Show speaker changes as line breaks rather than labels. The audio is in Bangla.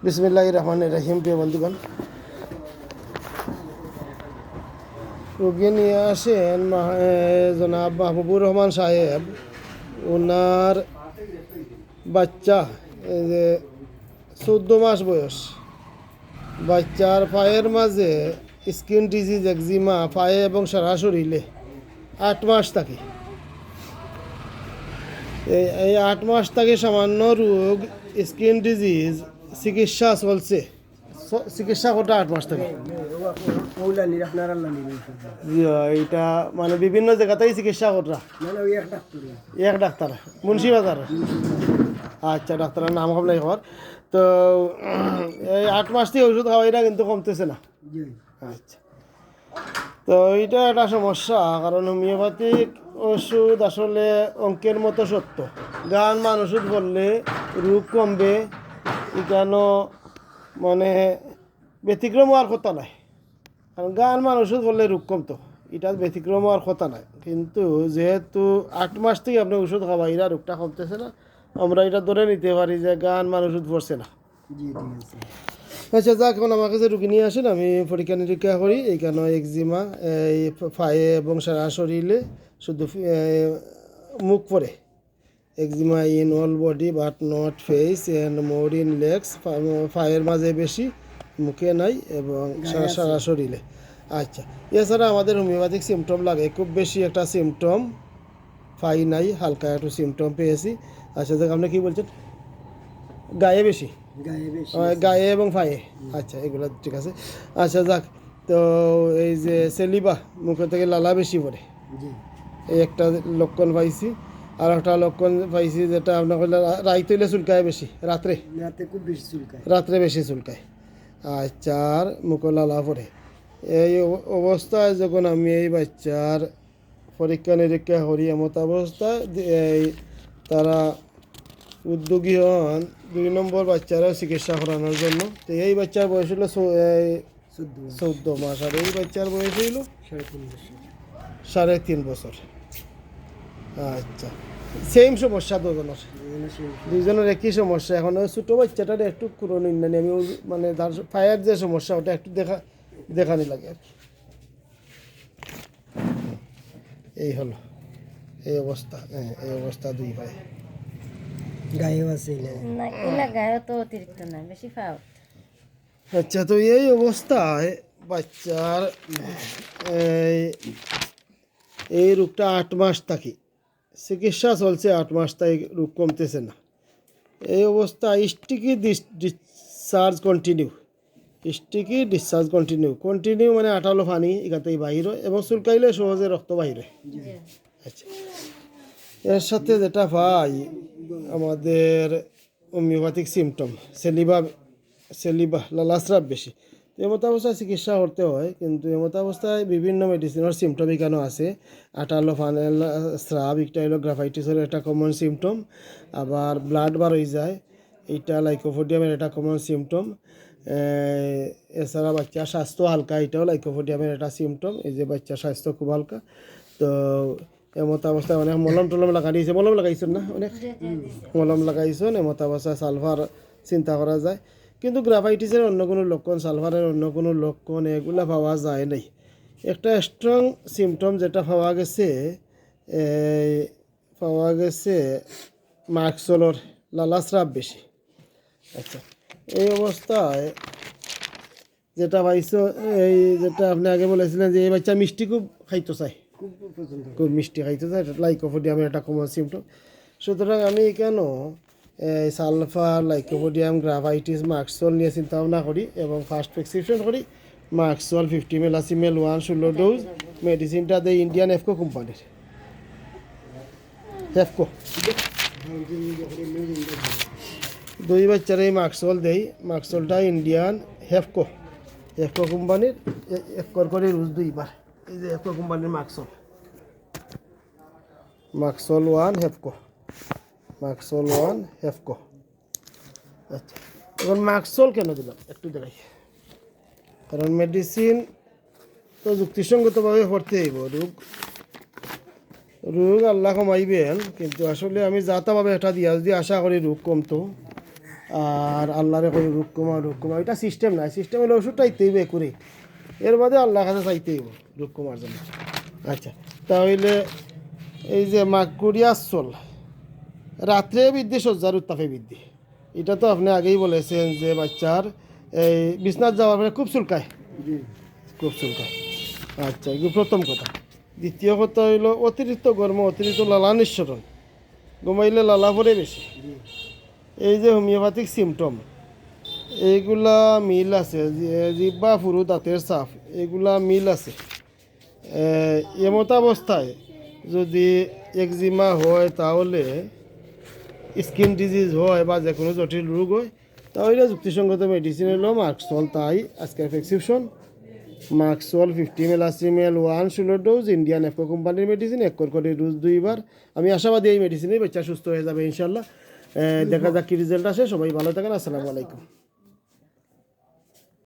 বিসমিল্লাহির রহমানির রহিম। প্রিয় বন্ধুগণ, রোগী নিয়ে আসেন জনাব মাহবুবুর রহমান সাহেব। ওনার বাচ্চা এই যে 14 মাস বয়স। বাচ্চার পায়ের মাঝে স্কিন ডিজিজ একজিমা পায়ে এবং সারা শরীরে 8 মাস থাকে। এই 8 মাস থেকে সামান্য রোগ স্কিন ডিজিজ চিকিৎসা চলছে। চিকিৎসা করতে 8 মাস থেকে এইটা মানে বিভিন্ন জায়গাতেই চিকিৎসা করা এক ডাক্তার মুন্সিবাজার। আচ্ছা, ডাক্তারের নাম হবে খবর। তো এই 8 মাস থেকে ওষুধ খাওয়াইটা কিন্তু কমতেছে না। আচ্ছা, তো এইটা একটা সমস্যা, কারণ হোমিওপ্যাথিক ওষুধ আসলে অঙ্কের মতো সত্য। গান মান ওষুধ বললে রোগ কমবে, কেন মানে ব্যতিক্রম হওয়ার কথা নাই। কারণ গান মান ওষুধ বললে রোগ কমতো, এটা ব্যতিক্রম হওয়ার কথা নাই। কিন্তু যেহেতু 8 মাস থেকে আপনি ওষুধ খাওয়াইরা রোগটা কমতেছে না, আমরা এটা ধরে নিতে পারি যে গান মান ওষুধ পড়ছে না। আচ্ছা, যাক, এখন আমার কাছে রুগী নিয়ে আসেন, আমি পরীক্ষা নিরীক্ষা করি। এইখানে একজিমা এই পায়ে এবং সারা শরীরে, শুধু মুখ পরে eczema in all body but not face and more in legs. পায়ের মাঝে বেশি, মুখে নাই এবং সারা শরীরে। আচ্ছা, এছাড়া আমাদের হোমিওপ্যাথিক সিমটম লাগে, খুব বেশি একটা সিমটম পাই নাই, হালকা একটু সিমটম পেয়েছি। আচ্ছা, যাক, আপনি কী বলছেন? গায়ে বেশি, গায়ে এবং পায়ে। আচ্ছা, এগুলো ঠিক আছে। আচ্ছা, যাক, তো এই যে সেলিবা, মুখে থেকে লালা বেশি পড়ে, এই একটা লক্ষণ পাইছি। আর একটা লক্ষণ পাইছি যেটা আপনার রাইত হইলে চুলকায় বেশি, রাত্রে খুব বেশি চুলকায়, রাত্রে বেশি চুলকায়। আচ্ছা, আর মুখে লালা পড়ে। এই অবস্থায় যখন আমি এই বাচ্চার পরীক্ষা নিরীক্ষা করি, এমত অবস্থায় এই তারা উদ্যোগী হন 2 নম্বর বাচ্চারও চিকিৎসা করানোর জন্য। তো এই বাচ্চার বয়স হলো 14 মাস, আর এই বাচ্চার বয়স হইল 3.5 বছর। আচ্ছা, সেম সমস্যা দুজনের একই সমস্যা। এখন ওই ছোটো বাচ্চাটার একটু পুরনো ইন্দানি আমি মানে তার পায়ের যে সমস্যা ওটা একটু দেখানি লাগে আর কি। এই হলো এই অবস্থা। এই অবস্থা 2 পায়ে, গায়েও আছে না, এলা গায়ে তো অতিরিক্ত না, বেশি ফাও। আচ্ছা, তো এই অবস্থায় বাচ্চার এই রোগটা 8 মাস থাকি চিকিৎসা চলছে, 8 মাস তাই রোগ কমতেছে না। এই অবস্থা স্টিকি ডিসচার্জ কন্টিনিউ মানে আঠালো পানি এখান বাহির হয় এবং চুলকাইলে সহজে রক্ত বাহির হয়। আচ্ছা, এর সাথে যেটা পাই আমাদের হোমিওপ্যাথিক সিমটম সেলিবা লালাস্রাব বেশি। তো এমত অবস্থায় চিকিৎসা করতে হয়, কিন্তু এমত অবস্থায় বিভিন্ন মেডিসিনের সিমটম এখানে আছে। আটালো ফানেল স্রাব, একটা হলো গ্রাফাইটিসের একটা কমন সিমটম। আবার ব্লাড বার হয়ে যায়, এইটা লাইকোপোডিয়ামের একটা কমন সিমটম। এছাড়া বাচ্চার স্বাস্থ্য হালকা, এটাও লাইকোপোডিয়ামের একটা সিমটম। এই যে বাচ্চার স্বাস্থ্য খুব হালকা। তো এমত অবস্থায় অনেক মলম টলম লাগাই দিয়েছে, মলম লাগাইছেন না? অনেক মলম লাগাইছেন। এমত অবস্থায় সালফার চিন্তা করা যায়, কিন্তু গ্রাফাইটিসের অন্য কোনো লক্ষণ, সালফারের অন্য কোনো লক্ষণ এগুলা পাওয়া যায় নাই। একটা স্ট্রং সিমটম যেটা পাওয়া গেছে মার্কসলর লালাস্রাব বেশি। আচ্ছা, এই অবস্থায় যেটা পাইছো, এই যেটা আপনি আগে বলেছিলেন যে এই বাচ্চা মিষ্টি খুব খাইতে চায়, খুব মিষ্টি খাইতে চায়, এটা লাইকোপোডিয়ামের একটা কমন সিমটম। সুতরাং আমি কেন সালফার, লাইকোপোডিয়াম, গ্রাফাইটিস, মার্কসল নিয়ে চিন্তা ভাবনা করি এবং ফার্স্ট প্রেসক্রিপশন করি মার্কসল 50 ml, ACML 1 16 ডোজ। মেডিসিনটা দেয় ইন্ডিয়ান এফকো কোম্পানির। এফকো 2 বাচ্চার এই মার্কসল দেই। মার্কসলটা ইন্ডিয়ান এফকো কোম্পানির, 1 করে রোজ 2 বার। এই যে এফকো কোম্পানির মার্কসল 1 হেফকো। আচ্ছা, এখন মার্কসল কেন দিলাম একটু দেখাই। কারণ মেডিসিন তো যুক্তিসঙ্গতভাবে পড়তে হইব। রোগ আল্লাহ কমাইবেন, কিন্তু আসলে আমি যাতাভাবে এটা দিয়া যদি আশা করি রোগ কমতো, আর আল্লাহরে কই রুকুমা এটা সিস্টেম নাই, সিস্টেম হলে ওষুধটা ইতেইব করে এর বাদে আল্লাহর কাছে চাইতেইব রুকুমার জন্য। আচ্ছা, তাহলে এই যে মাকুড়িয়া চল রাত্রে বৃদ্ধি শয্যার উত্তাপে বৃদ্ধি, এটা তো আপনি আগেই বলেছেন যে বাচ্চার এই বিছনাথ যাওয়ার পরে খুব চুলকায়, খুব চুলকায়। আচ্ছা, এগুলো প্রথম কথা। দ্বিতীয় কথা হইল অতিরিক্ত গরম, অতিরিক্ত লালা নিঃসরণ, ঘুমাইলে লালা পরে বেশি। এই যে হোমিওপ্যাথিক সিমটম এইগুলা মিল আছে, জিহ্বা ফুরু দাঁতের সাফ এগুলা মিল আছে। এমত অবস্থায় যদি একজিমা হয়, তাহলে স্কিন ডিজিজ হয় বা যে কোনো জটিল রোগ হয়, তাহলে যুক্তিসঙ্গত মেডিসিন হলো মার্কসল। তাই আজকের প্রেসক্রিপশন মার্কসল 50 ml 80 ml 1 ষোলো ডোজ, ইন্ডিয়ান এফকো কোম্পানির মেডিসিন, 1 করে ডোজ 2 বার। আমি আশাবাদী এই মেডিসিনে বাচ্চা সুস্থ হয়ে যাবে ইনশাল্লাহ। দেখা যাক কী রেজাল্ট আসে। সবাই ভালো থাকেন, আসসালামু আলাইকুম।